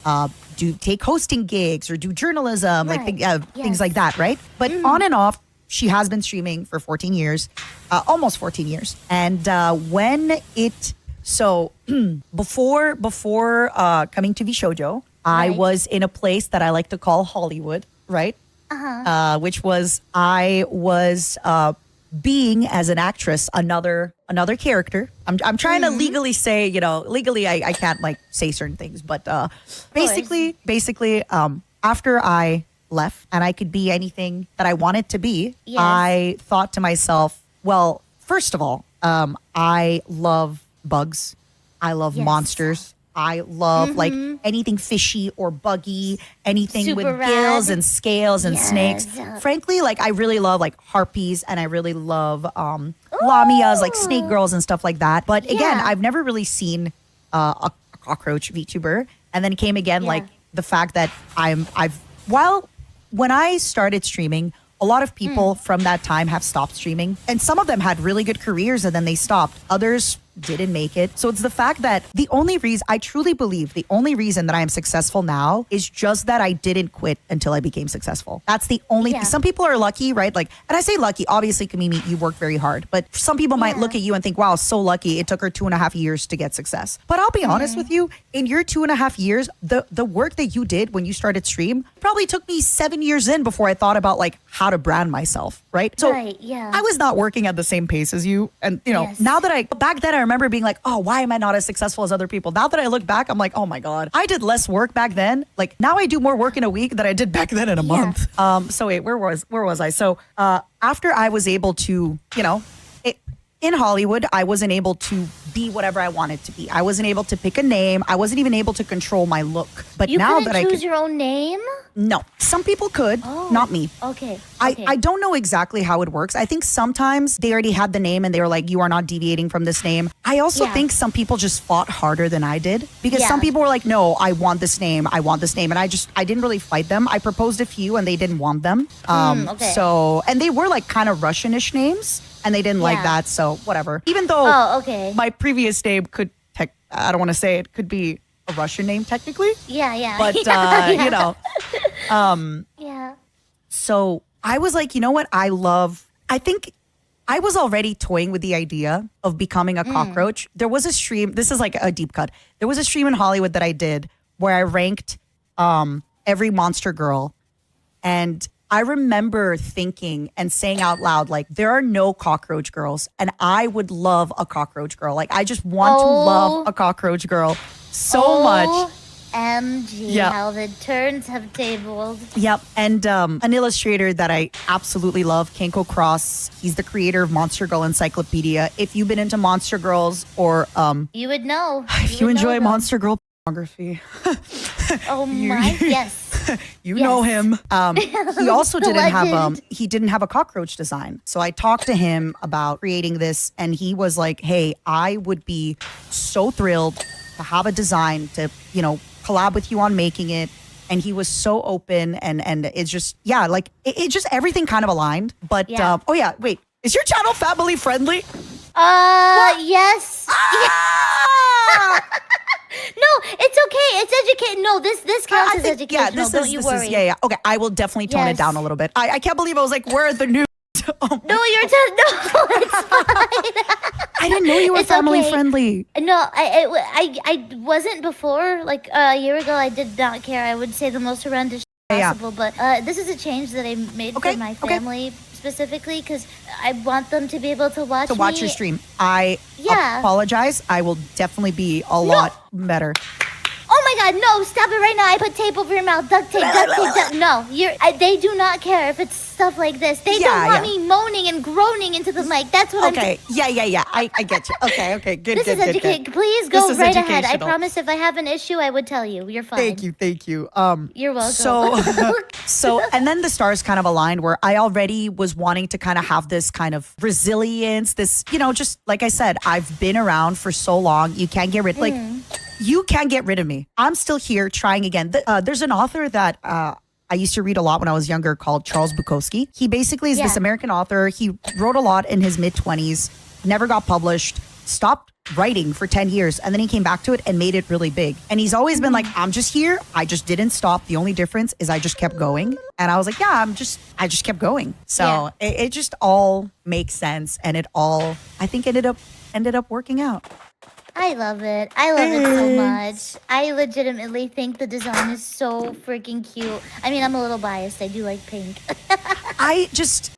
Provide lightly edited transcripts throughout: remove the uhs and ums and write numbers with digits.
do take hosting gigs or do journalism, Right. things like that, right? But on and off, she has been streaming for 14 years, almost 14 years. And before coming to VShojo, I Right. was in a place that I like to call Hollywood, right? Which was I was being as an actress another character. I'm trying to legally say, legally I can't like say certain things, but basically after I left and I could be anything that I wanted to be, Yes. I thought to myself, well, first of all, I love bugs. I love Yes. monsters. I love like anything fishy or buggy, anything Super with rad. gills and scales and snakes. Yes. Frankly, like I really love like harpies and I really love lamias, like snake girls and stuff like that. But again, Yeah. I've never really seen a cockroach VTuber. And then came again like the fact that when I started streaming, a lot of people from that time have stopped streaming. And some of them had really good careers and then they stopped. Others didn't make it. So it's the fact that I truly believe the only reason that I am successful now is just that I didn't quit until I became successful. That's the only Yeah. Some people are lucky, right? Like, and I say lucky, obviously, Kamimi, you work very hard. But some people might look at you and think, wow, so lucky. It took her 2.5 years to get success. But I'll be honest with you, in your 2.5 years, the work that you did when you started stream probably took me 7 years in before I thought about like how to brand myself, right? So Right, yeah. I was not working at the same pace as you. And Yes. now that back then I remember being like, oh, why am I not as successful as other people? Now that I look back, I'm like, oh my God, I did less work back then. Like now I do more work in a week than I did back then in a month. So wait, where was I? So after I was able to, in Hollywood, I wasn't able to be whatever I wanted to be. I wasn't able to pick a name. I wasn't even able to control my look. But You now couldn't that I choose could, your own name? no, some people could, not me. Okay. I don't know exactly how it works. I think sometimes they already had the name and they were like, you are not deviating from this name. I also Yeah. think some people just fought harder than I did because Yeah. some people were like, no, I want this name. I want this name. And I didn't really fight them. I proposed a few and they didn't want them. okay. So, and they were like kind of Russianish names and they didn't like Yeah. that. So whatever. Even though Oh, okay. my previous name I don't want to say it, could be a Russian name technically. Yeah. But, Yeah. Yeah. So I was like, you know what? I think I was already toying with the idea of becoming a cockroach. There was a stream. This is like a deep cut. There was a stream in Hollywood that I did where I ranked every monster girl. And I remember thinking and saying out loud, like, there are no cockroach girls. And I would love a cockroach girl. Like, I just want to love a cockroach girl so much. OMG, Yeah. how the turns have tabled. Yep. And an illustrator that I absolutely love, Kenko Cross. He's the creator of Monster Girl Encyclopedia. If you've been into Monster Girls or You would know. if you would know enjoy them. Monster Girl pornography, Oh my, yes. you know him. He also The didn't have legend. he didn't have a cockroach design. So I talked to him about creating this and he was like, hey, I would be so thrilled to have a design to, collab with you on making it. And he was so open and it's just, like it just everything kind of aligned. But Yeah. Wait, is your channel family friendly? Yes. Ah! No, it's okay. It's educated. No, this counts as educational. Don't you worry. Okay, I will definitely tone it Yes. down a little bit. I can't believe I was like, where are the news? Oh, No, no, it's fine. I didn't know you were It's family okay. friendly. No, I wasn't before. Like a year ago, I did not care. I would say the most horrendous Yeah. possible. But this is a change that I made Okay, for my okay. family specifically because I want them to be able to watch me. Your stream. I Yeah. apologize. I will definitely be a lot better. Oh my God! No, stop it right now! I put tape over your mouth. Duct tape. No, they do not care if it's stuff like this. They don't want me moaning and groaning into the mic. That's what I'm. Okay. Yeah. I get you. Okay. Good. This is good. educated. Please go This is right ahead. I educational. promise. If I have an issue, I would tell you. You're fine. Thank you. You're welcome. So, and then the stars kind of aligned where I already was wanting to kind of have this kind of resilience, this, just like I said, I've been around for so long. You can't get rid, you can't get rid of me. I'm still here trying again. There's an author that I used to read a lot when I was younger called Charles Bukowski. He basically is this American author. He wrote a lot in his mid-20s, never got published, stopped writing for 10 years and then he came back to it and made it really big. And he's always been like, I'm just here. I just didn't stop. The only difference is I just kept going. And I was like, yeah, I just kept going. So it just all makes sense. And it all, I think, ended up working out. I love it. I love it so much. I legitimately think the design is so freaking cute. I mean, I'm a little biased. I do like pink.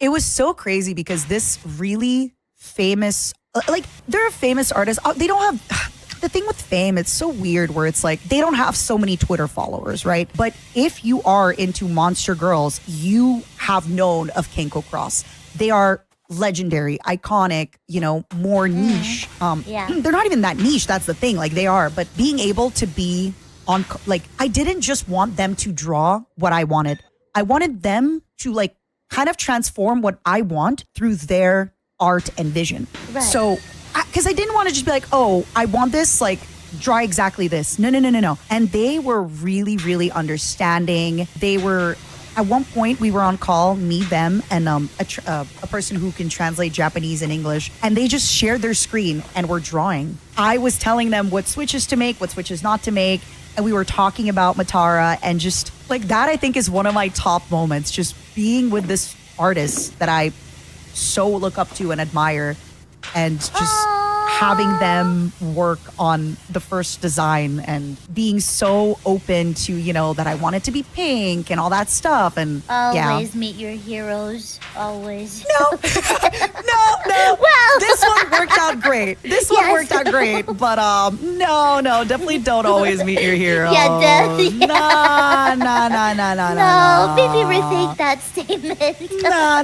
It was so crazy because this really famous, like, there are famous artists. They don't have, the thing with fame, it's so weird where it's like, they don't have so many Twitter followers, right? But if you are into monster girls, you have known of Kenko Cross. They are legendary, iconic, more niche. They're not even that niche. That's the thing. Like, they are. But being able to be on, like, I didn't just want them to draw what I wanted. I wanted them to, like, kind of transform what I want through their art and vision. Right. So, because I didn't want to just be like, oh, I want this, like, draw exactly this. No. And they were really, really understanding. They were, at one point, we were on call, me, them, and a person who can translate Japanese and English. And they just shared their screen and were drawing. I was telling them what switches to make, what switches not to make. And we were talking about Matara, and just like that, I think is one of my top moments. Just being with this artist that I so look up to and admire, and just having them work on the first design and being so open to, that I want it to be pink and all that stuff. And always meet your heroes. Always. No. Well, this one worked out great. Worked out great. But no, definitely don't always meet your heroes. Yeah, definitely. No. No, maybe rethink that statement. No,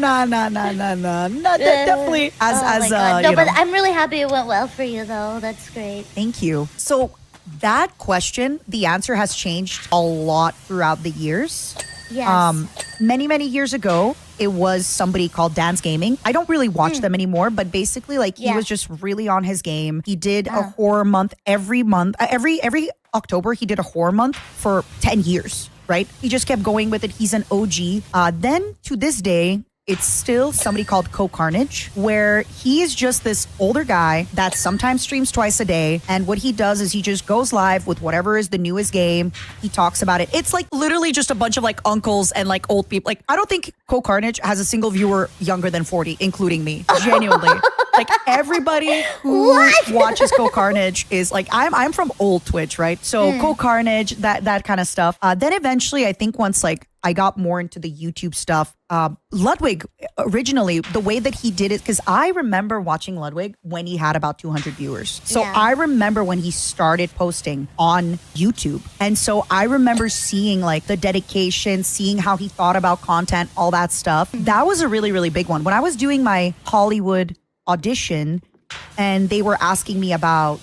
definitely. But I'm really happy it went well for you, though. That's great. Thank you. So that question, the answer has changed a lot throughout the years. Yes. Many years ago, it was somebody called Dance Gaming. I don't really watch them anymore, but basically, like, he was just really on his game. He did a horror month every month. Every October, he did a horror month for 10 years, right? He just kept going with it. He's an OG. Then to this day, it's still somebody called Co-Carnage, where he is just this older guy that sometimes streams twice a day. And what he does is he just goes live with whatever is the newest game. He talks about it. It's like literally just a bunch of like uncles and like old people. Like, I don't think Co-Carnage has a single viewer younger than 40, including me. Genuinely. Like, everybody who watches Co-Carnage is like, I'm from old Twitch, right? So Co-Carnage, that kind of stuff. Then eventually, I think once like I got more into the YouTube stuff, Ludwig, originally, the way that he did it, because I remember watching Ludwig when he had about 200 viewers. So I remember when he started posting on YouTube. And so I remember seeing like the dedication, seeing how he thought about content, all that stuff. That was a really, really big one. When I was doing my Hollywood audition and they were asking me about,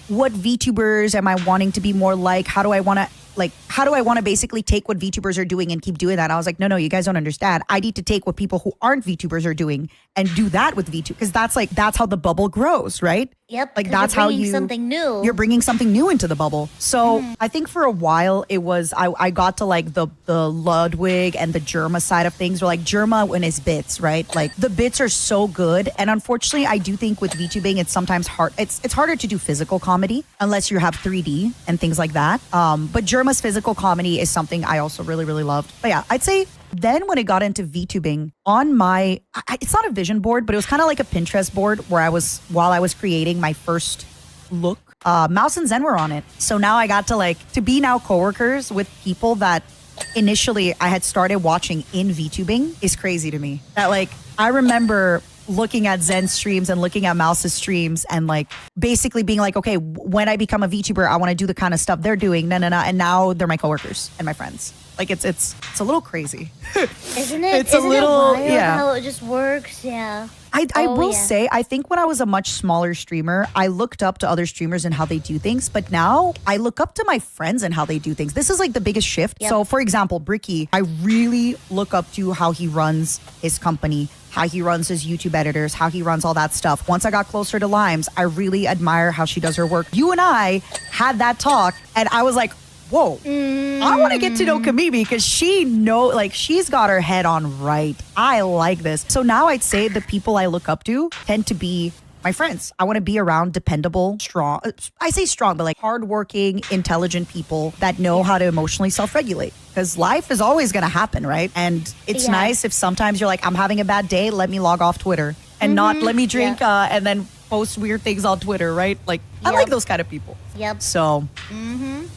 what VTubers am I wanting to be more like? How do I want to basically take what VTubers are doing and keep doing that? And I was like, no, you guys don't understand. I need to take what people who aren't VTubers are doing and do that with VTube, because that's how the bubble grows, right? Yep. Like, that's how something new. You're bringing something new into the bubble. So I think for a while it was I got to like the Ludwig and the Germa side of things, or like Germa and his bits, right? Like, the bits are so good, and unfortunately, I do think with VTubing it's sometimes hard. It's harder to do physical comedy unless you have 3D and things like that. But Germa's physical comedy is something I also really, really loved. But yeah, I'd say then when it got into VTubing, on my, it's not a vision board, but it was kind of like a Pinterest board where while I was creating my first look, Mouse and Zen were on it. So now I got to be now coworkers with people that initially I had started watching in VTubing is crazy to me. That like, I remember looking at Zen's streams and looking at Mouse's streams and like basically being like, okay, when I become a VTuber, I want to do the kind of stuff they're doing. No. And now they're my coworkers and my friends. Like, it's a little crazy. Isn't it? It's a little, yeah. How it just works, yeah. I will say, I think when I was a much smaller streamer, I looked up to other streamers and how they do things. But now I look up to my friends and how they do things. This is like the biggest shift. Yep. So for example, Bricky, I really look up to how he runs his company, how he runs his YouTube editors, how he runs all that stuff. Once I got closer to Limes, I really admire how she does her work. You and I had that talk and I was like, whoa, I want to get to know Kamimi because she's got her head on right. I like this. So now I'd say the people I look up to tend to be my friends. I want to be around dependable, strong. I say strong, but like hardworking, intelligent people that know how to emotionally self-regulate. Because life is always going to happen, right? And it's nice if sometimes you're like, I'm having a bad day. Let me log off Twitter and not let me drink and then post weird things on Twitter, right? Like, I like those kind of people. Yep. So,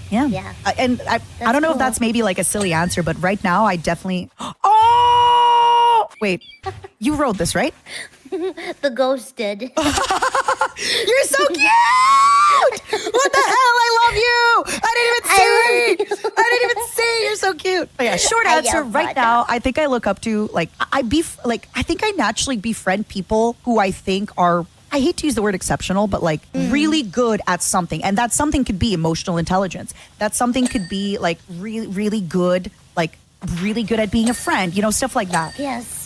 yeah. And I don't know if that's maybe like a silly answer, but right now I definitely. Oh, wait. You wrote this, right? The ghost did. You're so cute! What the hell? I love you! I didn't even see! You're so cute. But yeah, short answer, right now, I think I look up to, like, I think I naturally befriend people who I think are, I hate to use the word exceptional, but like really good at something. And that something could be emotional intelligence. That something could be like really, really good, like really good at being a friend, you know, stuff like that. Yes.